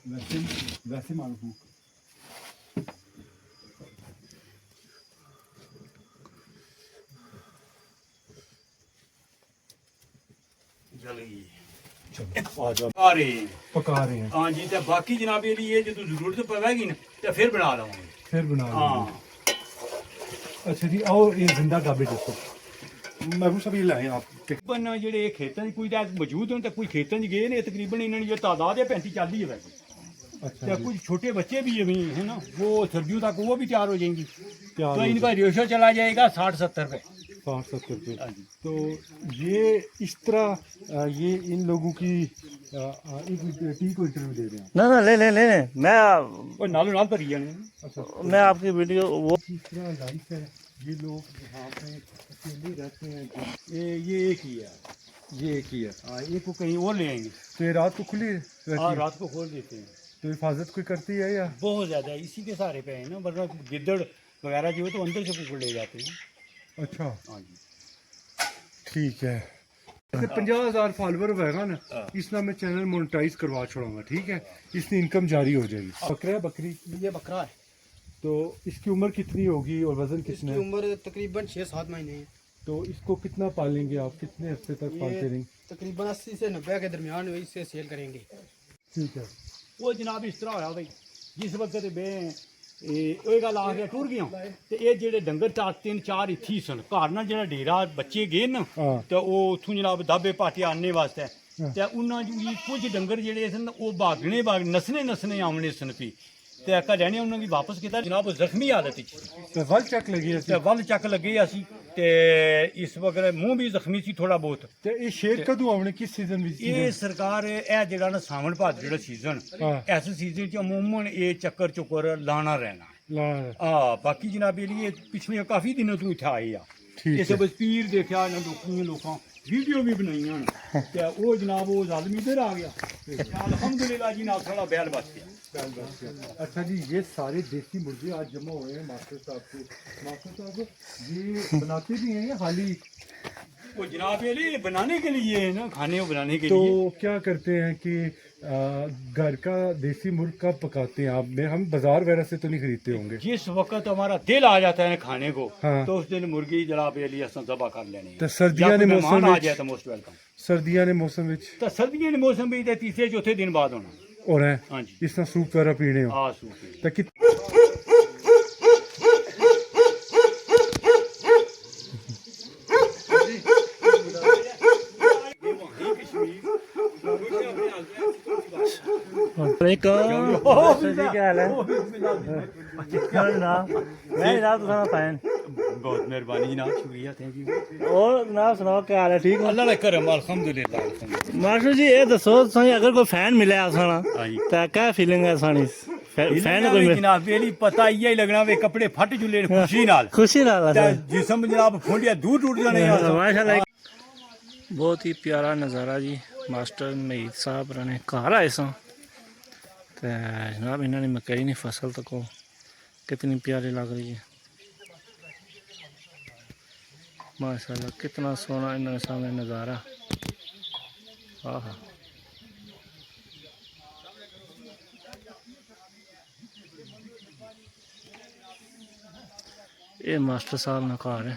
वैसे वैसे मालूम पका रहे हैं पका रहे हैं। हाँ जी। तो बाकी जनाब ये जो जरूरत पवेगी ना तो फिर बना लवांगे। फिर बना हाँ अच्छा जी। आओ ये जिंदा काबे देखो महबूब साहब ये लाए आप तकरीबन जेह्ड़े खेतों च कोई मौजूद हों तो कोई खेतों च गए ने तकरीबन इन्होंने जो तादाद है 35-40 है वैसे। अच्छा तो कुछ छोटे बच्चे भी अभी है ना वो सर्दियों तक वो भी तैयार हो जाएंगी। तैयार तो हो इनका रेशो चला जाएगा 60-70 रुपये। 60-70 रुपये। हाँ जी। तो ये इस तरह ये इन लोगों की टी को इंटरव्यू दे रहे हैं। ना ना ले ले ले ले मैं और नालों नाल भरी जाने। अच्छा मैं आपकी वीडियो वो इस तरह लाइफ है। ये लोग यहाँ पे अकेले रहते हैं। ये एक ही है। ये एक ही है। हाँ एक को कहीं और ले आएंगे। तो ये रात को खुली रहती हाँ है? रात को खोल देते हैं। तो हिफाजत कोई करती है या? बहुत ज़्यादा इसी के सहारे पे है ना वरना गिद्दड़ वगैरह जो है तो अंदर से कुकुड़ ले जाते हैं। अच्छा हाँ जी। ठीक है। 50,000 फॉलोवर होगा ना हाँ। इसमें मैं चैनल मोनेटाइज करवा छोड़ूंगा। ठीक है इससे इनकम जारी हो जाएगी। बकरा है बकरी ये बकरा है। तो इसकी उम्र कितनी होगी और वजन कितना इसकी है? उम्र तकरीबन 6-7 महीने है। तो इसको कितना पालेंगे आप? कितने हफ्ते तक पालते ये रहेंगे? तकरीबन 80 से 90 के दरमियान इससे सेल करेंगे। ठीक है। वो जनाब इस तरह होया भाई जिस वक्त मैं ਇਹ ਗੱਲ ਆ ਕੇ ਟੁਰ ਗਿਆ ਤੇ ਇਹ ਜਿਹੜੇ ਡੰਗਰ ਚਾਰ ਤਿੰਨ ਚਾਰ ਇੱਥੇ ਹੀ ਸਨ ਘਰ ਨਾਲ ਜਿਹੜਾ ਡੇਰਾ ਬੱਚੇ ਗਏ ਨਾ ਹਾਂ। ਤੇ ਉਹ ਉੱਥੋਂ ਜਨਾਬ ਦਾਬੇ ਪਾਟੇ ਆਨੇ ਵਾਸਤੇ ਤੇ ਉਹਨਾਂ ਜੀ ਕੁਝ ਡੰਗਰ ਜਿਹੜੇ ਸਨ ਉਹ ਭਾਗਣੇ ਨਸਨੇ ਆਉਣੇ ਸਨ ਪੀ ਤੇ ਘਰਿਆਂ ਨੇ ਉਹਨਾਂ ਦੀ ਵਾਪਸ ਕੀਤਾ ਜਨਾਬ ਉਹ ਜ਼ਖਮੀ ਹਾਲਤ ਵਿੱਚ ਸੀ तो वल चेक लगी है। ਤੇ ਵੱਲ ਚੱਕ ਲੱਗੇ ਅਸੀਂ ਤੇ ਇਸ ਵਕਤ ਮੂੰਹ ਵੀ ਜ਼ਖਮੀ ਸੀ ਥੋੜਾ ਬਹੁਤ। तो ये शेर कदों आने किस सीजन में? ਇਹ ਸਰਕਾਰ ਇਹ ਜਿਹੜਾ ਨਾ ਸਾਵਣ ਭਾਦ ਜਿਹੜਾ ਸੀਜ਼ਨ ਹਾਂ। ਇਸ ਸੀਜ਼ਨ ਚ ਅਮੂਮਨ ਇਹ ਚੱਕਰ ਚੁੱਕਰ ਲਾਣਾ ਰਹਿਣਾ ला ਬਾਕੀ ਜਨਾਬ ਇਹ ਪਿਛਲੇ ਕਾਫੀ ਦਿਨਾਂ ਤੋਂ ਇੱਥੇ ਆਏ ਆ ਠੀਕ ਇਸ ਬਸਪੀਰ ਦੇਖਿਆ ਨਾ ਲੋਕਾਂ ਵੀਡੀਓ ਵੀ ਬਣਾਈਆਂ ਨੇ ਤੇ ਉਹ ਜਨਾਬ ਉਹ ਜ਼ਾਲਮ ਇੱਧਰ ਆ ਗਿਆ ਤੇ ਅਲਹਮਦੁਲਿਲਾ ਜੀ ਨਾਲ ਥੋੜਾ ਬੈਲ ਬਚ ਗਿਆ। अच्छा जी ये सारे देसी मुर्गे आज जमा हुए हैं मास्टर साहब के। मास्टर साहब ये बनाते भी हैं या हाली? वो जनाब ये बनाने के लिए है ना खाने को बनाने के तो लिए। क्या करते हैं कि घर का देसी मुर्ग कब पकाते हैं आप? हम बाजार वगैरह से तो नहीं खरीदते होंगे। जिस वक्त हमारा दिल आ जाता है खाने को हाँ। तो उस दिन मुर्गी जनाब ये लिए ज़बह कर लेनी है। तो सर्दियां या ने कोई मौसम मेहमान आ विच- जाए तो मोस्ट वेलकम। सर्दियां ने मौसम विच तो सर्दियों के मौसम भी तीसरे चौथे दिन बाद होना। और है हाँ जी। इस तरह सूप वगैरह पीने हो हाँ सूफी तो कि वालेकुम जी क्या हाल है जनाब मैं जनाब तुम्हारा फैन बहुत मेहरबानी जनाब शुक्रिया थैंक यू। और जनाब सुनाओ क्या हाल है ठीक हो? अल्लाह का करम अल्हम्दुलिल्लाह अल्हम्दुलिल्लाह। मास्टर जी ये दसो तुसें अगर कोई फैन मिले आसाना हाँ जी। तो क्या फीलिंग है सानी फैन कोई जनाब ये पता इयै लगना वे कपड़े फट जुले ने खुशी नाल खुशी नाल ते जिस्म जनाब फुंडिया दूर टूट जाने हैं। माशाल्लाह बहुत ही प्यारा नज़ारा जी। मास्टर महीद साहब ने घर आए सो तो जनाब इन्होंने मकई नहीं फसल तको कितनी प्यारी लग रही है माशाल्लाह। कितना सोना इन्होंने सामने नज़ारा। आहा ये मास्टर साहब ने घर है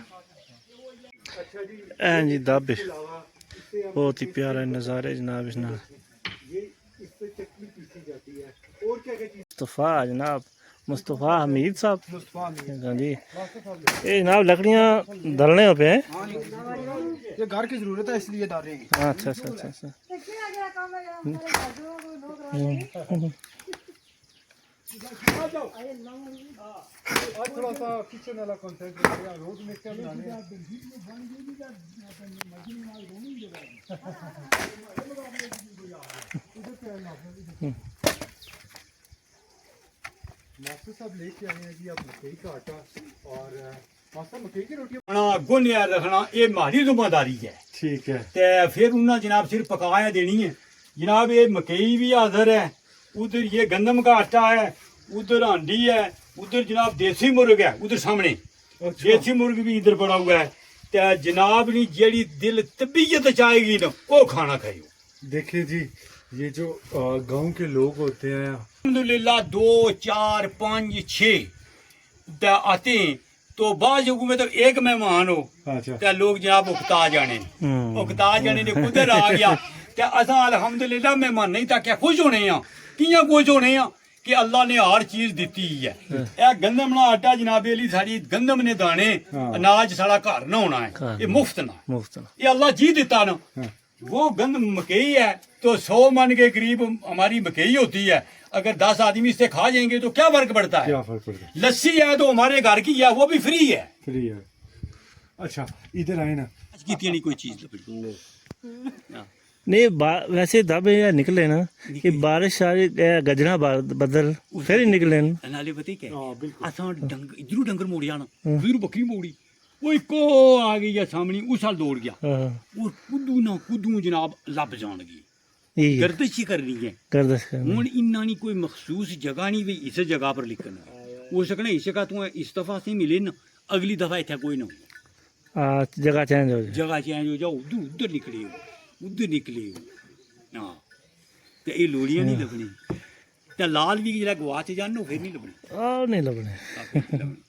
ऐं जी दाबे बहुत ही प्यारा नज़ारे जनाब। इस नाल मुस्तफ़ा जनाब मुस्तफ़ा हमीद साहब हाँ जी। ये जनाब लकड़ियाँ दलने पे हैं। ये घर की जरूरत है इसलिए डाल रहे हैं। अच्छा अच्छा अच्छा अच्छा थोड़ा सा किचन वाला कॉन्सेप्ट रोड में क्या बनाने हैं? मास्टर साहब लेके आए हैं जी आप मकई का आटा और मास्टर मकई की रोटियां। हाँ गुनिया रखना ये हमारी जिम्मेदारी है। ठीक है। ते फिर उन्हें जनाब सिर्फ पकाया देनी है जनाब। ये मकई भी हाजिर है उधर ये गंदम का आटा है उधर हांडी है उधर जनाब देसी मुर्ग है उधर सामने देसी मुर्ग भी इधर पड़ा हुआ है। ते जनाब ने जेड़ी दिल तबीयत चाहेगी ना वो खाना खाइयो। देखिए जी ये जो गांव के लोग होते हैं अल्हम्दुलिल्लाह 2 4 5 6 आते हैं तो बाद में तो एक मेहमान हो अच्छा ते लोग जनाब उकता जाने उकता जाने ने कुदर आ गया ते असा अल्हम्दुलिल्लाह मेहमान नहीं ताकि खुश होने आ कियां खुश होने आ कि अल्लाह ने हर चीज दी है ए गंदम ना आटा जनाब अली साड़ी गंदम ने दाने अनाज साड़ा घर ना होना है ये मुफ्त ना मुफ्त ना। ये अल्लाह जी देता ना वो गंदम मकई है तो 100 मन के करीब हमारी मकई होती है अगर 10 आदमी इससे खा जाएंगे तो क्या फर्क पड़ता है क्या फर्क पड़ता है लस्सी है तो हमारे घर की है वो भी फ्री है फ्री है अच्छा इधर आए ना की कोई चीज नहीं वैसे दब ये निकले ना ये बारिश सारी गजना बदल फिर ही निकले ना। नाले पता क्या हाँ बिल्कुल असां इधरों डंगर मोड़ी आना फिर बकरी मोड़ी वो इको आ गई है सामने उस साल दौड़ गया हाँ और कुदू ना कुदू जनाब लब जाणगी यही है, गर्दिश ही करनी है गर्दश करनी। हूँ इन्ना नहीं कोई मखसूस जगह नहीं भी इस जगह पर लिखना हो सकना इस जगह तू इस दफा से मिले ना अगली दफा इतना कोई ना हो जगह चेंज हो जाए। जगह चेंज हो जाओ उधर उधर निकले हो उधर निकले हो हाँ तो ये लोड़ियाँ नहीं लभनी तो लाल भी जरा गवाच जानो फिर नहीं लभनी और नहीं लगने। फिर नहीं लभनी।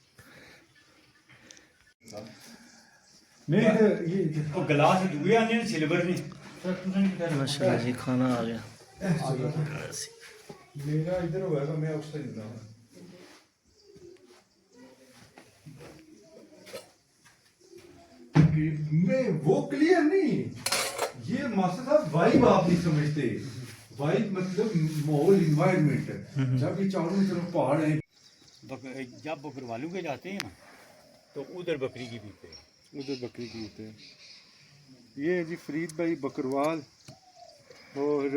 नहीं ये वो गिलास दुए आने ने सिल्वर ने माशाल्लाह जी खाना आ गया। मेरा इधर होगा मैं उस तरह जाऊँ मैं वो क्लियर नहीं ये मास्टर साहब वाइब आप नहीं समझते वाइब मतलब माहौल इन्वायरमेंट जब ये चारों तरफ पहाड़ है जब बकरवालों के जाते हैं ना तो उधर बकरी की पीते हैं उधर बकरी की होते हैं ये है जी फरीद भाई बकरवाल और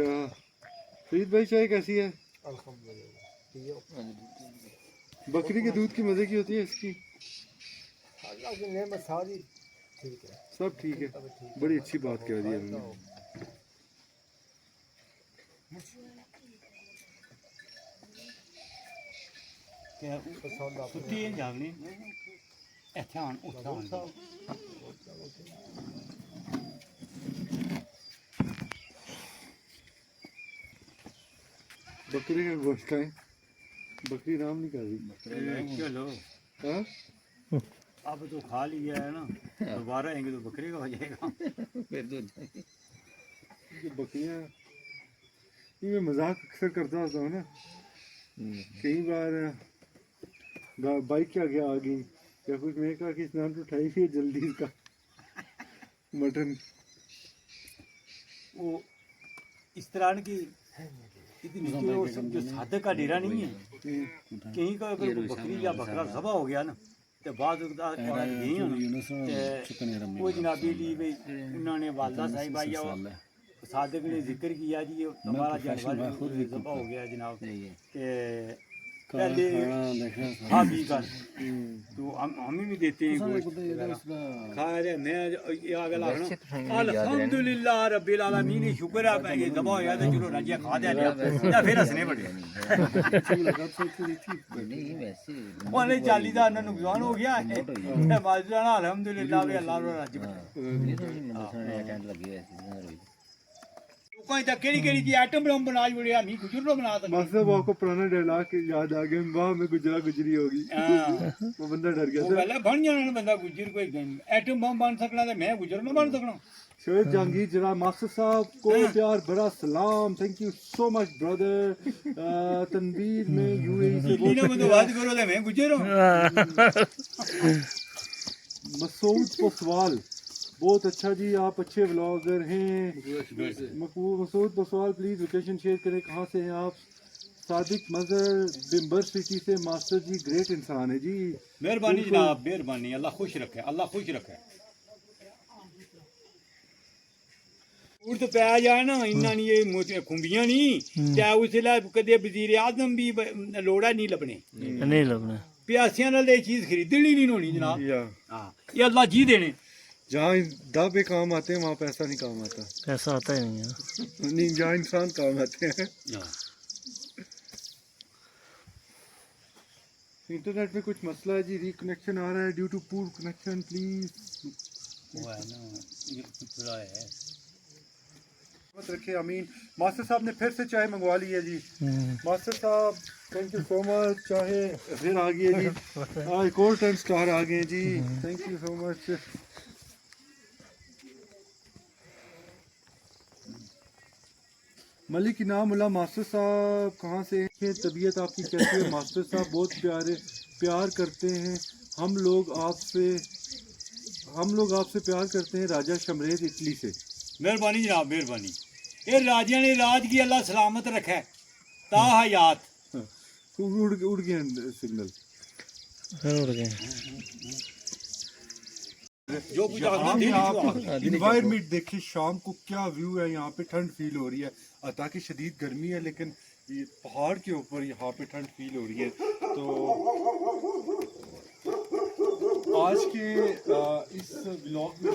फरीद भाई चाय कैसी है बकरी के दूध की मजे की होती है इसकी सब ठीक है बड़ी अच्छी बात कह दी है उन्होंने सुती है जागने एहसान उत्थान बकरी का गोश्त है बकरी नाम नहीं कर रही चलो हाँ अब तो खा लिया है ना दोबारा आएंगे तो बकरी का हो जाएगा फिर तो ये बकरियाँ ये मैं मजाक अक्सर करता होता हूँ ना कई बार बाइक के आगे आ गई या कुछ मैं कहा कि स्नान उठाई हुई जल्दी इसका मटन वो इस तरह की इतनी जो सादे का डेरा नहीं है कहीं का अगर बकरी या बकरा ज़बह हो गया ना तो बाद वो जनाबी ली भाई उन्होंने वालदा साहिबा या सादक ने जिक्र किया जी हमारा जानवर ज़बह हो गया जनाब पहले हाँ भी कर तो हम भी देते हैं खाया जाए मैं आगे लाना अल्हम्दुलिल्लाह रब्बिल आलमीन शुक्र है मैं ये दबा हो गया तो चलो राजिया खा दे या फिर हंसने पड़े बोले चाली का नुकसान हो गया है माजराना अल्हम्दुलिल्लाह वे अल्लाह रो राजी कोई तक केड़ी की आइटम बम बना जुड़े मी गुजर बना सकते मास्टर बाबू को पुराना डायलॉग याद आ गया वाह में गुजरा गुजरी होगी वो बंदा डर गया वो पहले बन जाना बंदा गुजर कोई आइटम बम बन सकना तो मैं गुजर ना बन सकना शोएब जहांगीर जरा मास्टर साहब को प्यार बड़ा सलाम thank you so much brother Tanveer में यूएई से दिल्ली में तो बात करो तो मैं गुजर हूं मसूद पोसवाल बहुत अच्छा जी आप अच्छे व्लॉगर हैं Masood Poswal please location share करें कहाँ से हैं आप सादिक मजहर बिम्बर सिटी से मास्टर जी ग्रेट इंसान है जी मेहरबानी जनाब मेहरबानी अल्लाह खुश रखे अल्लाह खुश रखे उड़ तो पै जाए ना इन्ना नहीं ये खुंबियां नहीं क्या उसले कदे वजीर आजम भी लोड़ा नहीं लबने नहीं लगना प्यासियां नाल ये चीज खरीदनी नहीं होनी जनाब हां ये अल्लाह जी देने जहाँ दावे काम आते हैं वहाँ पैसा नहीं काम आता पैसा आता ही नहीं है नहीं जहाँ इंसान काम आते हैं इंटरनेट में कुछ मसला है जी रिकनेक्शन आ रहा है ड्यू टू पूर कनेक्शन प्लीज वो है ना ये कुछ है रखे अमीन। मास्टर साहब ने फिर से चाय मंगवा ली है जी। मास्टर साहब थैंक यू सो मच, चाहे फिर आ गई है जी। एक और 10 स्टार आ गए जी, thank you so much. Malik Inam Ullah master साहब कहाँ से हैं? तबीयत आपकी कैसी है मास्टर साहब? बहुत प्यार करते हैं हम लोग आपसे प्यार करते हैं। राजा शमरेज इटली से। मेहरबानी जनाब, मेहरबानी। ये राजिया ने राज की अल्लाह सलामत रखे, ता हयात। उड़ गए सिग्नल। उड़ गए। जो कुछ इन्वायरमेंट देखिए, शाम को क्या व्यू है। यहाँ पे ठंड फील हो रही है, ताकि शदीद गर्मी है, लेकिन ये पहाड़ के ऊपर यहाँ पे ठंड फील हो रही है। तो आज के इस व्लॉग में